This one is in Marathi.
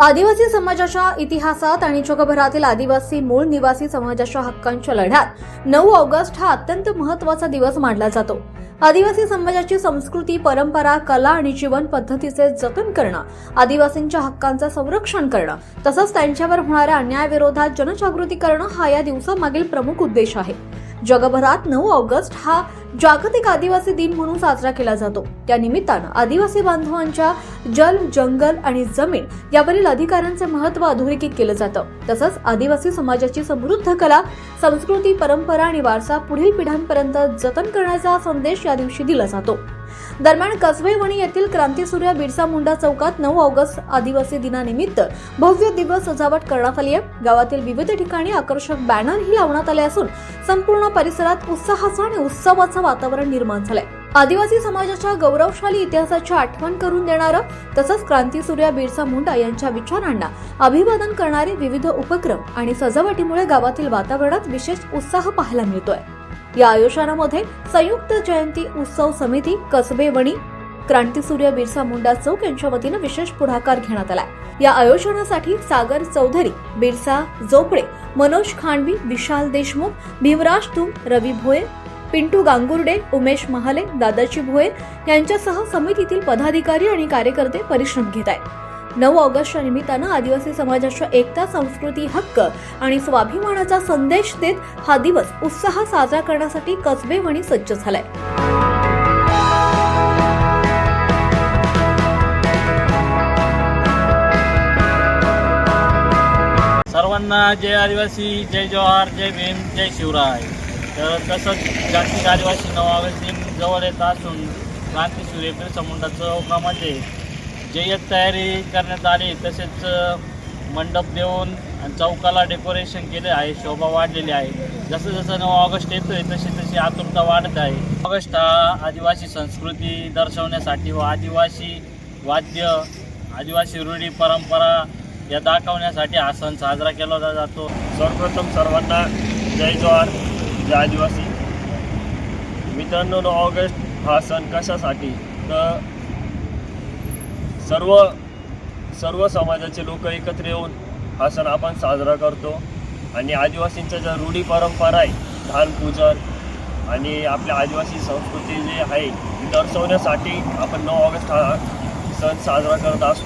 आदिवासी समाजाच्या इतिहासात आणि जगभरातील आदिवासी मूळ निवासी समाजाच्या हक्कांच्या लढ्यात 9 ऑगस्ट हा अत्यंत महत्त्वाचा दिवस मानला जातो। आदिवासी समाजाची संस्कृती, परंपरा, कला आणि जीवन पद्धतीचे जतन करणं, आदिवासींच्या हक्कांचं संरक्षण करणं तसंच त्यांच्यावर होणाऱ्या अन्यायाविरोधात जनजागृती करणं हा या दिवसामागील प्रमुख उद्देश आहे। जगभरात 9 ऑगस्ट हा जागतिक आदिवासी दिन म्हणून साजरा केला जातो। त्या निमित्तानं आदिवासी बांधवांच्या जल, जंगल आणि जमीन यावरील अधिकारांचे महत्त्व अधोरेखित केलं जातं। तसंच आदिवासी समाजाची समृद्ध कला, संस्कृती, परंपरा आणि वारसा पुढील पिढ्यांपर्यंत जतन करण्याचा संदेश या दिवशी दिला जातो। दरम्यान कसबेवणी येथील क्रांतीसूर्य बिरसा मुंडा चौकात 9 ऑगस्ट आदिवासी दिनानिमित्त भव्य दिव्य सजावट करण्यात आली आहे। गावातील विविध ठिकाणी आकर्षक बॅनरही लावण्यात आले असून संपूर्ण परिसरात उत्साहाचं आणि उत्सवाचं वातावरण निर्माण झालंय। आदिवासी समाजाच्या गौरवशाली इतिहासाची आठवण करून देणारं तसंच क्रांतीसूर्य बिरसा मुंडा यांच्या विचारांना अभिवादन करणारे विविध उपक्रम आणि सजावटीमुळे गावातील वातावरणात विशेष उत्साह पाहायला मिळतोय। या आयोजनामध्ये संयुक्त जयंती उत्सव समिती, कसबेवणी, क्रांतीसूर्य बिरसा मुंडा चौक यांच्या वतीनं विशेष पुढाकार घेण्यात आलाय। या आयोजनासाठी सागर चौधरी, बिरसा जोपडे, मनोज खांडवी, विशाल देशमुख, भीमराज तुम, रवी भोये, पिंटू गांगुर्डे, उमेश महाले, दादाजी भोये यांच्यासह समितीतील पदाधिकारी आणि कार्यकर्ते परिश्रम घेत आहेत। 9 ऑगस्टच्या निमित्तानं आदिवासी समाजाच्या एकता, संस्कृती, हक्क आणि स्वाभिमानाचा संदेश देत हा दिवस उत्साहात साजरा करण्यासाठी कसबेवणी सज्ज झालाय। सर्वांना जय आदिवासी, जय जवाहर, जय भीम, जय शिवराय। तर तसंच जागतिक आदिवासी 9 ऑगस्ट दिन जवळ येत असून क्रांतीसूर्य बिरसा मुंडा चौकामध्ये जय्यत तयारी करण्यात आली। तसेच मंडप देऊन चौकाला डेकोरेशन केले आहे, शोभा वाढलेली आहे। जसं जसं 9 ऑगस्ट येतोय तशी तशी आतुरता वाढत आहे। ऑगस्ट हा आदिवासी संस्कृती दर्शवण्यासाठी व आदिवासी वाद्य, आदिवासी रूढी परंपरा या दाखवण्यासाठी हा सण साजरा केला जातो। सर्वप्रथम सर्वांना जय जवाहर, जय आदिवासी। मित्रांनो, 9 ऑगस्ट हा सण कशासाठी तर सर्व समाजाचे लोक एकत्र येऊन हा सण आपण साजरा करतो आणि आदिवासींच्या ज्या रूढी परंपरा आहे, धान पूजन आणि आपल्या आदिवासी संस्कृती जी आहे ती दर्शवण्यासाठी आपण 9 ऑगस्ट हा सण साजरा करत असतो।